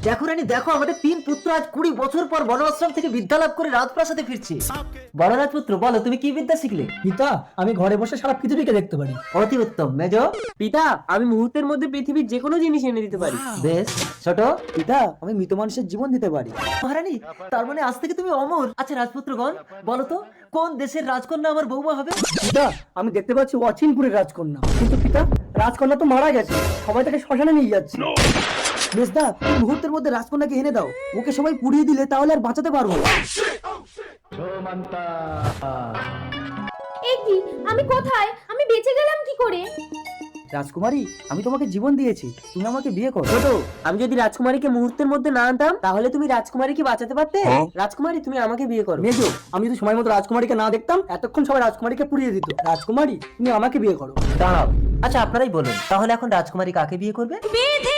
দেখো রানী দেখো, আমাদের 3 পুত্র আজ 20 বছর পর বনআশ্রম থেকে বিদ্যা লাভ করে রাজপ্রাসাদে ফিরছে। বড় রাজপুত্র, বলো তুমি কি বিদ্যা শিখলে? পিতা, আমি ঘরে বসে সারা পৃথিবীকে দেখতে পারি। অতি উত্তম। মেজ? পিতা, আমি মুহূর্তের মধ্যে পৃথিবীর যে কোনো জিনিস এনে দিতে পারি। বেশ। ছোট? পিতা, আমি মৃত মানুষের জীবন দিতে পারি। মহারানী, তার মানে আজ থেকে তুমি অমর। আচ্ছা রাজপুত্রগণ, বলো তো কোন দেশের রাজকন্যা আমার বৌমা হবে? পিতা, আমি দেখতে পাচ্ছি অচিনপুরের রাজকন্যা, কিন্তু পিতা রাজকন্যা তো মারা গেছে, সবাই তাকে শ্মশানে নিয়ে যাচ্ছে। মেজদা, এই মুহূর্তের মধ্যে রাজকন্যাকে এনে দাও, ওকে সবাই পুড়িয়ে দিলে তাহলে আর বাঁচাতে পারবো না। এ কি, আমি কোথায়? আমি বেঁচে গেলাম কি করে? রাজকুমারী, আমি তোমাকে জীবন দিয়েছি, তুমি আমাকে বিয়ে করো। ছোট, আমি যদি রাজকুমারীকে মুহূর্তের মধ্যে না আনতাম তাহলে তুমি রাজকুমারীকে বাঁচাতে পারতে। রাজকুমারী, তুমি আমাকে বিয়ে করো। মেজো, আমি যদি সময় মতো রাজকুমারীকে না দেখতাম এতক্ষণ সবাই রাজকুমারীকে পুড়িয়ে দিত। রাজকুমারী, তুমি আমাকে বিয়ে করো। দাঁড়াও, আচ্ছা আপনারাই বলুন, তাহলে এখন রাজকুমারী কাকে বিয়ে করবে? বেঁধে